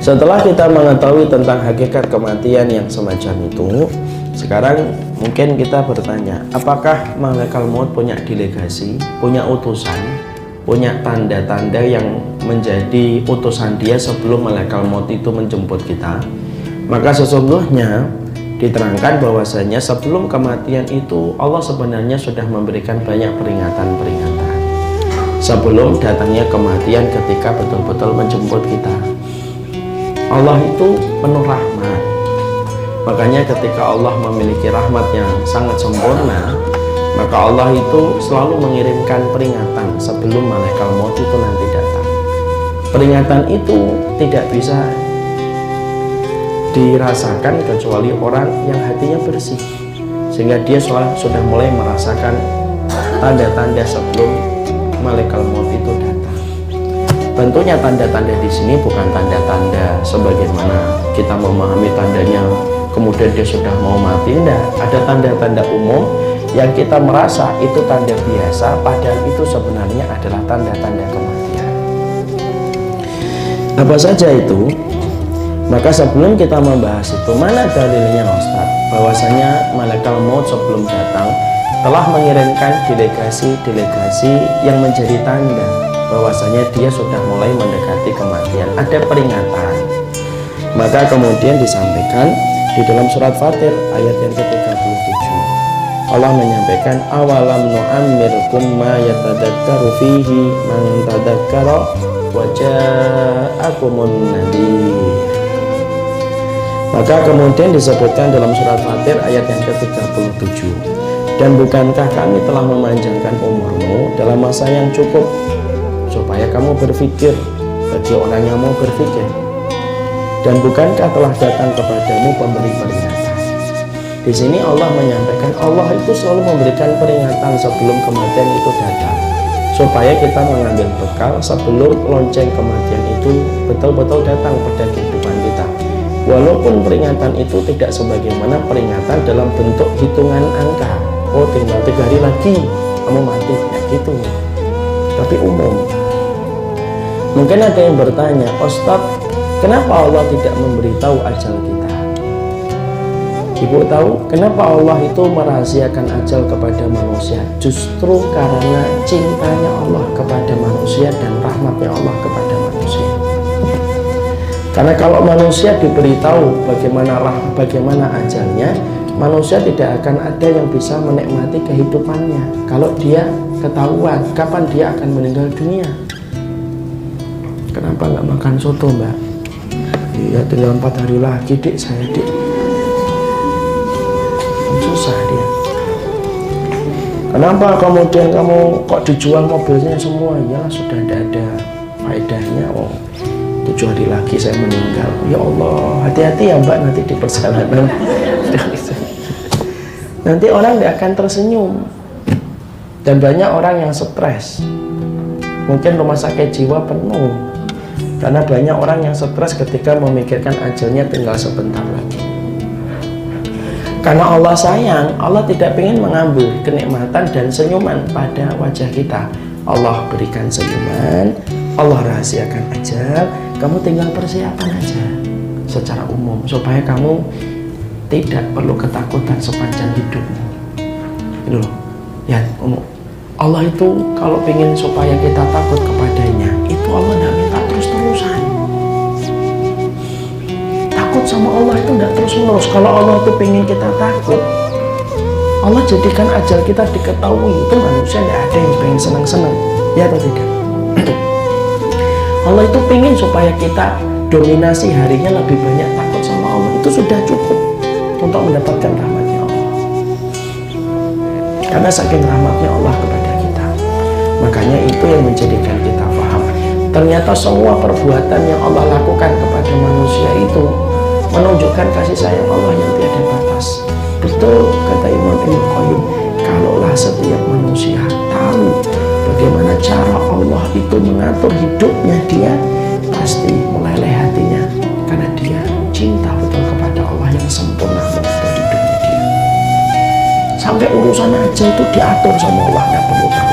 Setelah kita mengetahui tentang hakikat kematian yang semacam itu, sekarang mungkin kita bertanya, apakah malaikat maut punya delegasi, punya utusan, punya tanda-tanda yang menjadi utusan dia sebelum malaikat maut itu menjemput kita? Maka sesungguhnya diterangkan bahwasanya sebelum kematian itu Allah sebenarnya sudah memberikan banyak peringatan-peringatan sebelum datangnya kematian ketika betul-betul menjemput kita. Allah itu penuh rahmat, makanya ketika Allah memiliki rahmat yang sangat sempurna, maka Allah itu selalu mengirimkan peringatan sebelum malaikat maut itu nanti datang. Peringatan itu tidak bisa dirasakan kecuali orang yang hatinya bersih, sehingga dia sudah mulai merasakan tanda-tanda sebelum malaikat maut itu datang. Tentunya tanda-tanda di sini bukan tanda-tanda sebagaimana kita memahami tandanya kemudian dia sudah mau mati. Tidak, ada tanda-tanda umum yang kita merasa itu tanda biasa, padahal itu sebenarnya adalah tanda-tanda kematian. Apa saja itu? Maka sebelum kita membahas itu, mana dalilnya Ustaz bahwasanya malaikat maut sebelum datang telah mengirimkan delegasi-delegasi yang menjadi tanda bahwasanya dia sudah mulai mendekati kematian, ada peringatan. Maka kemudian disampaikan di dalam surat Fatir ayat yang ke-37, Allah menyampaikan, awalam nu'ammirkum ma yatadakkaru fihi man tadakkara wa ja'akumun nadir. Maka kemudian disebutkan dalam surat Fatir ayat yang ke-37, dan bukankah kami telah memanjangkan umurmu dalam masa yang cukup supaya kamu berpikir, bagi orang yang mau berpikir, dan bukankah telah datang kepadamu pemberi peringatan. Di sini Allah menyampaikan Allah itu selalu memberikan peringatan sebelum kematian itu datang, supaya kita mengambil bekal sebelum lonceng kematian itu betul-betul datang pada kehidupan kita. Walaupun peringatan itu tidak sebagaimana peringatan dalam bentuk hitungan angka, oh tinggal 3 hari lagi kamu mati, ya gitu, tapi umum. Mungkin ada yang bertanya, Ustaz, kenapa Allah tidak memberitahu ajal kita? Ibu tahu kenapa Allah itu merahasiakan ajal kepada manusia? Justru karena cintanya Allah kepada manusia dan rahmatnya Allah kepada manusia. Karena kalau manusia diberitahu bagaimana ajalnya, manusia tidak akan ada yang bisa menikmati kehidupannya kalau dia ketahuan kapan dia akan meninggal dunia. Kenapa nggak makan soto, Mbak? Iya, tinggal 4 hari lagi, Dik, saya, Dik. Susah dia. Kenapa kemudian kamu kok dijual mobilnya semua? Ya sudah tidak ada faedahnya. Oh, 7 hari lagi saya meninggal. Ya Allah, hati-hati ya Mbak nanti di perjalanan. Nanti orang tidak akan tersenyum. Dan banyak orang yang stres. Mungkin rumah sakit jiwa penuh. Karena banyak orang yang stres ketika memikirkan ajalnya tinggal sebentar lagi. Karena Allah sayang, Allah tidak ingin mengambil kenikmatan dan senyuman pada wajah kita. Allah berikan senyuman, Allah rahasiakan ajal, kamu tinggal persiapan aja secara umum supaya kamu tidak perlu ketakutan sepanjang hidupmu. Itu loh, ya umum. Allah itu kalau ingin supaya kita takut kepadanya, itu Allah tidak minta terus-terusan. Takut sama Allah itu tidak terus-menerus. Kalau Allah itu ingin kita takut, Allah jadikan ajal kita diketahui. Itu manusia tidak ada yang pengen senang-senang, ya atau tidak? Allah itu ingin supaya kita dominasi harinya lebih banyak takut sama Allah. Itu sudah cukup untuk mendapatkan rahmatnya Allah. Karena saking rahmatnya Allah kepada kita, makanya itu yang menjadikan kita paham. Ternyata semua perbuatan yang Allah lakukan kepada manusia itu menunjukkan kasih sayang Allah yang tiada batas. Betul kata Imam Ibnu Qayyim, kalaulah setiap manusia tahu bagaimana cara Allah itu mengatur hidupnya dia, pasti meleleh hatinya karena dia cinta betul kepada Allah yang sempurna mengatur hidupnya dia. Sampai urusan aja itu diatur sama Allah, nggak perlu tahu.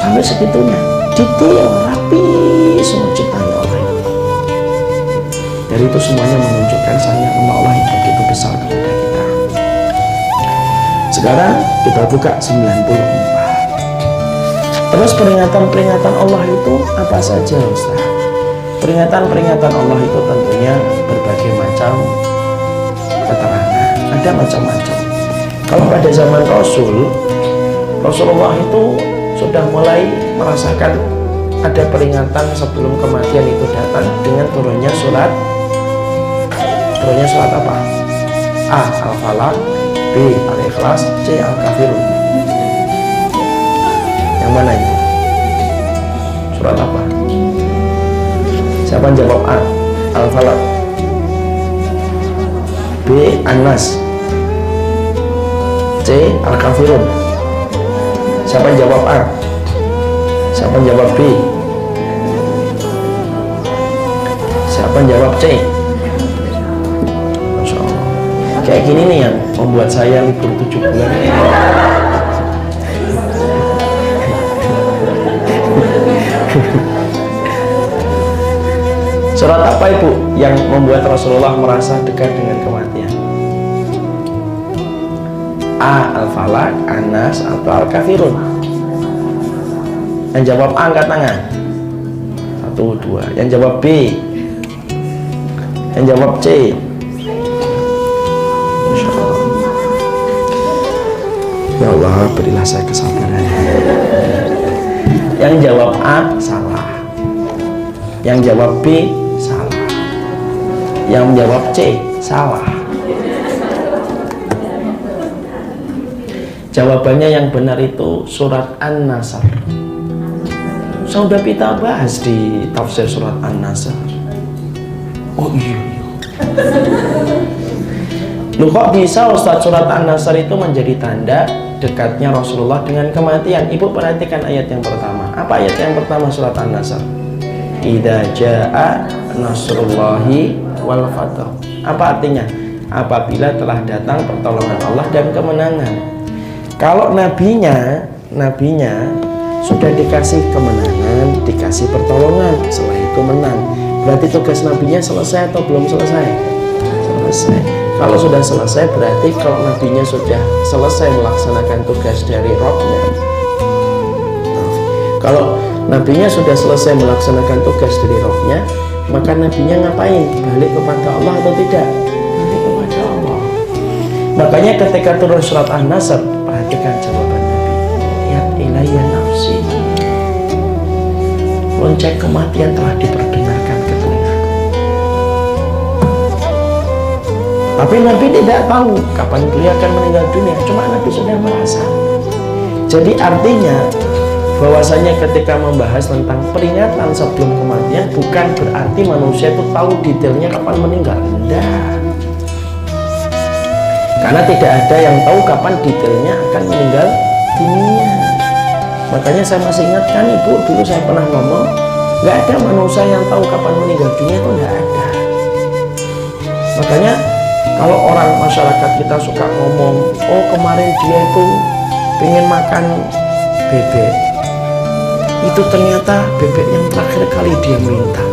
Sampai segitunya, detail, rapi semua ciptanya Allah. Dari itu semuanya menunjukkan sayang Allah yang begitu besar kepada kita. Sekarang kita buka 94. Terus peringatan-peringatan Allah itu apa saja, Ustaz? Peringatan-peringatan Allah itu tentunya berbagai macam keterangan. Ada macam-macam. Kalau pada zaman Rasulullah itu sudah mulai merasakan ada peringatan sebelum kematian itu datang dengan turunnya surat apa? A. Al-Falaq, B. Al-Ikhlas, C. Al-Kafirun. Yang mana itu? Surat apa? Siapa jawab A? Al-Falaq, B. An-Nas, C. Al-Kafirun. Siapa jawab A? Siapa jawab B? Siapa jawab C? Masya Allah. Kayak gini nih yang membuat saya libur 7 bulan. Surat apa Ibu yang membuat Rasulullah merasa dekat dengan kematian? A. Al-Falaq, An-Nas, atau Al-Kafirun? Yang jawab A angkat tangan. 1, 2. Yang jawab B? Yang jawab C? Masya Allah. Ya Allah, berilah saya kesabaran. Yang jawab A salah. Yang jawab B salah. Yang menjawab C salah. Jawabannya yang benar itu surat An-Nasr. Sudah kita bahas di tafsir surat An-Nasr. Oh iya. Loh kok bisa Ustaz surat An-Nasr itu menjadi tanda dekatnya Rasulullah dengan kematian? Ibu perhatikan ayat yang pertama. Apa ayat yang pertama surat An-Nasr? Idza jaa nasrullahi wal fath. Apa artinya? Apabila telah datang pertolongan Allah dan kemenangan. Kalau nabinya sudah dikasih kemenangan, dikasih pertolongan, setelah itu menang. Berarti tugas nabinya selesai atau belum selesai? Selesai. Kalau sudah selesai berarti kalau nabinya sudah selesai melaksanakan tugas dari Rabbnya. Kalau nabinya sudah selesai melaksanakan tugas dari Rabbnya, maka nabinya ngapain? Balik kepada Allah atau tidak? Balik kepada Allah. Makanya ketika turun surat An-Nasr, perhatikan jawaban Nabi. Lihat ilayya nafsi. Lonceng kematian telah diperdengarkan ke telingaku. Tapi Nabi tidak tahu kapan beliau akan meninggal dunia. Cuma Nabi sudah merasa. Jadi artinya bahwasanya ketika membahas tentang peringatan sebelum kematian bukan berarti manusia itu tahu detailnya kapan meninggal. Tidak. Karena tidak ada yang tahu kapan detailnya akan meninggal dunia. Makanya saya masih ingatkan Ibu, dulu saya pernah ngomong, nggak ada manusia yang tahu kapan meninggal dunia, itu nggak ada. Makanya kalau orang masyarakat kita suka ngomong, oh kemarin dia itu pengen makan bebek, itu ternyata bebek yang terakhir kali dia minta,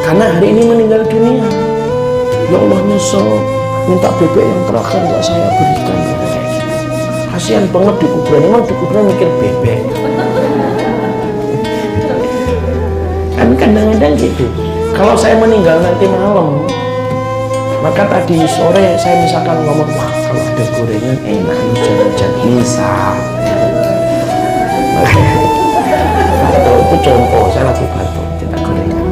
karena hari ini meninggal dunia. Ya Allah, nyesel minta bebek yang terakhir nggak saya berikan. Kasihan banget di kuburan, emang di kuburan mikir bebek. Kan kadang-kadang gitu. Kalau saya meninggal nanti malam, maka tadi sore saya misalkan ngomong, wah kalau ada gorengan enak nih jajan, misal. Batuk itu contoh, saya lagi batuk, tidak gorengan.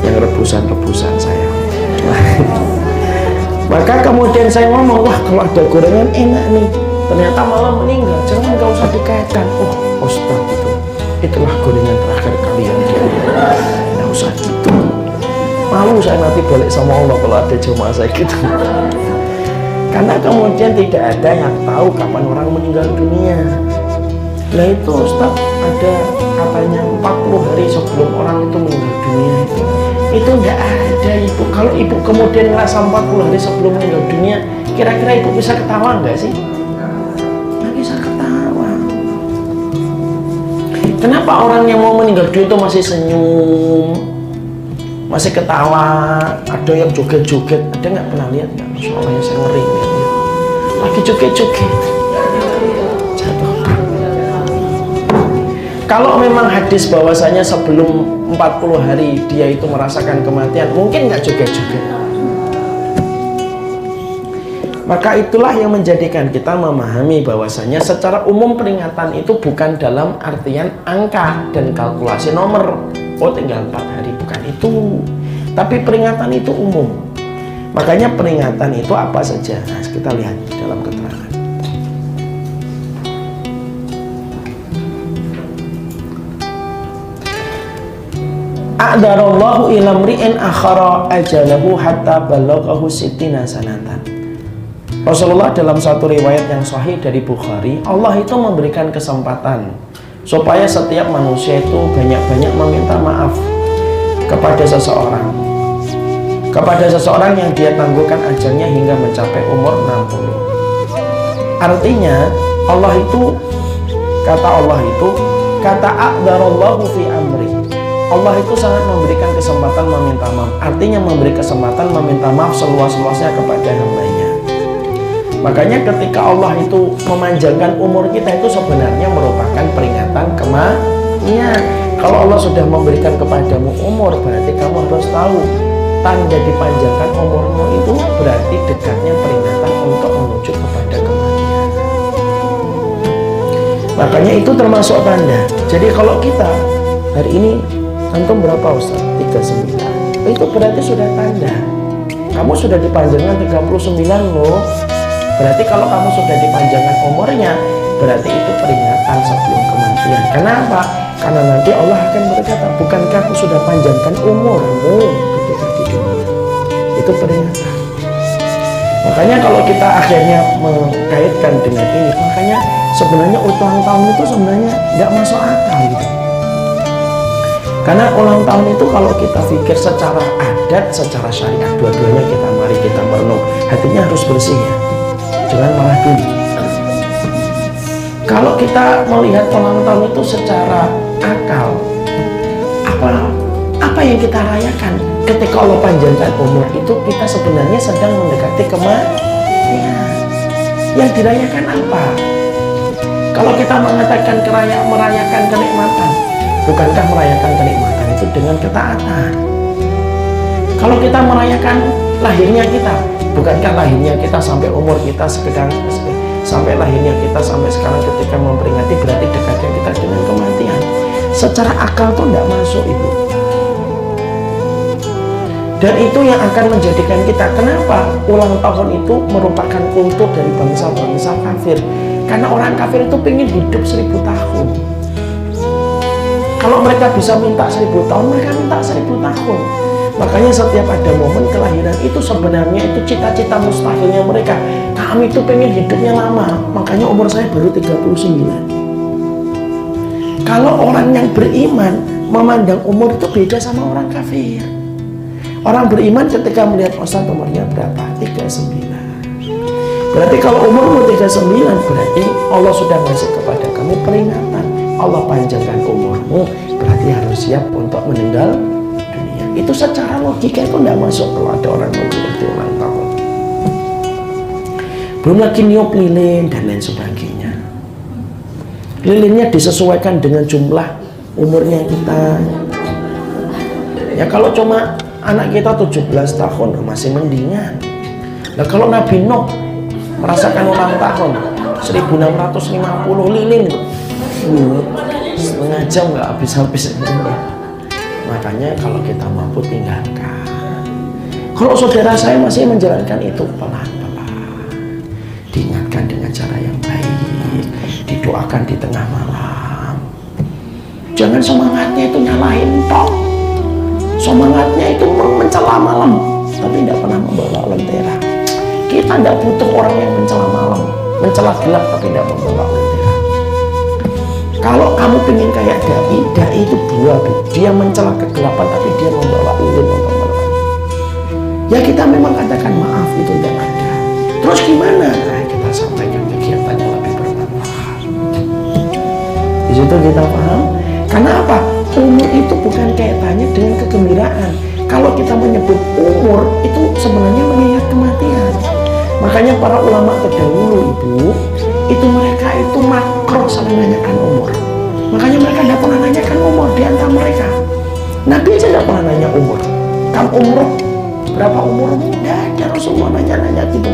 Yang rebusan saya. Maka kemudian saya ngomong, wah kalau ada gorengan enak nih. Ternyata malah meninggal, jangan nggak usah dikaitkan. Oh, Ustaz itulah gorengan terakhir kalian. Nggak usah gitu. Malu saya nanti balik sama Allah kalau ada jemaah saya gitu. Karena kemudian tidak ada yang tahu kapan orang meninggal dunia. Nah itu Ustaz ada katanya 40 hari sebelum orang itu meninggal dunia itu enggak ada Ibu. Kalau Ibu kemudian ngerasa 40 hari sebelum meninggal dunia, kira-kira Ibu bisa ketawa enggak sih? Nggak bisa ketawa. Kenapa orang yang mau meninggal dunia itu masih senyum? masih ketawa, ada yang joget-joget, ada nggak pernah lihat nggak? Masya Allah, yang saya ngeri lihatnya. Lagi joget-joget, jatuh. Kalau memang hadis bahwasanya sebelum 40 hari dia itu merasakan kematian, mungkin nggak joget-joget. Maka itulah yang menjadikan kita memahami bahwasanya secara umum peringatan itu bukan dalam artian angka dan kalkulasi nomor. Oh, tinggal 4 hari, bukan itu. Tapi peringatan itu umum. Makanya peringatan itu apa saja? Nah, kita lihat dalam keterangan. A'darallahu ila mri'in akhara ajalahu hatta balaghahu sittina sanatan. Rasulullah dalam satu riwayat yang sahih dari Bukhari, Allah itu memberikan kesempatan supaya setiap manusia itu banyak-banyak meminta maaf kepada seseorang yang dia tangguhkan ajalnya hingga mencapai umur 60. Artinya Allah itu, kata a'darallahu fi amri, Allah itu sangat memberikan kesempatan meminta maaf. Artinya memberi kesempatan meminta maaf seluas-luasnya kepada hambanya. Makanya ketika Allah itu memanjangkan umur kita, itu sebenarnya merupakan peringatan kematian. Kalau Allah sudah memberikan kepadamu umur, berarti kamu harus tahu tanda dipanjangkan umurmu itu berarti dekatnya peringatan untuk menuju kepada kematian. Makanya itu termasuk tanda. Jadi kalau kita hari ini antum berapa Ustaz? 39. Itu berarti sudah tanda. Kamu sudah dipanjangkan 39 loh. Berarti kalau kamu sudah dipanjangkan umurnya, berarti itu peringatan sebelum kematian. Kenapa? Karena nanti Allah akan berkata, bukankah aku sudah panjangkan umurmu ketika di dunia? Itu peringatan. Makanya kalau kita akhirnya mengkaitkan dengan ini, makanya sebenarnya ulang tahun itu sebenarnya nggak masuk akal gitu. Karena ulang tahun itu kalau kita pikir secara adat, secara syariat, dua-duanya mari kita merenung, hatinya harus bersih ya. Jangan marah dulu. Kalau kita melihat ulang tahun itu secara akal, apa yang kita rayakan ketika Allah panjangkan umur itu, kita sebenarnya sedang mendekati kematian. Yang dirayakan apa? Kalau kita mengatakan merayakan kenikmatan, bukankah merayakan kenikmatan itu dengan ketaatan? Kalau kita merayakan lahirnya kita, bukankah lahirnya kita sampai umur kita sampai lahirnya kita sampai sekarang ketika memperingati berarti dekatnya kita dengan kematian? Secara akal tuh tidak masuk Ibu. Dan itu yang akan menjadikan kita, kenapa ulang tahun itu merupakan kultur dari bangsa-bangsa kafir? Karena orang kafir itu pengen hidup 1000 tahun. Kalau mereka bisa minta 1000 tahun, mereka minta 1000 tahun. Makanya setiap ada momen kelahiran itu sebenarnya itu cita-cita mustahilnya mereka. Kami itu pengen hidupnya lama, makanya umur saya baru 39. Kalau orang yang beriman memandang umur itu beda sama orang kafir. Orang beriman ketika melihat Ustaz umurnya berapa? 39. Berarti kalau umurmu 39, berarti Allah sudah ngasih kepada kamu peringatan. Allah panjangkan umurmu, berarti harus siap untuk meninggal dunia. Itu secara logika itu tidak masuk kalau ada orang memiliki ulang tahun. Belum lagi niup lilin dan lain sebagainya. Lilinnya disesuaikan dengan jumlah umurnya kita. Ya kalau cuma anak kita 17 tahun masih mendingan. Nah kalau Nabi Nuh merasakan ulang tahun 1650 lilin setengah jam nggak habis-habis. Makanya kalau kita mampu tinggalkan. Kalau saudara saya masih menjalankan itu pelan-pelan, diingatkan dengan cara yang baik, didoakan di tengah malam. Jangan semangatnya itu nyalahin tok, semangatnya itu mencela malam, tapi tidak pernah membawa lentera. Kita tidak butuh orang yang mencela malam, mencela gelap tapi tidak membawa lentera. Kalau kamu pengen kayak dai itu dua, dia mencela kegelapan tapi dia membawa lilin untuk menerangi. Ya kita memang katakan maaf itu tidak ada. Terus gimana? Nah, kita sampaikan kegiatannya lebih bermanfaat. Di situ kita paham. Karena apa? Umur itu bukan kaitannya dengan kegembiraan. Kalau kita menyebut umur itu sebenarnya mengingat kematian. Makanya para ulama terdahulu itu mereka itu makro saling nanyakan umur. Makanya mereka tidak pernah nanyakan umur di antara mereka. Nabi aja tidak pernah nanya umur. Kamu umur berapa umurmu? Tidak ada Rasulullah nanya-nanya gitu.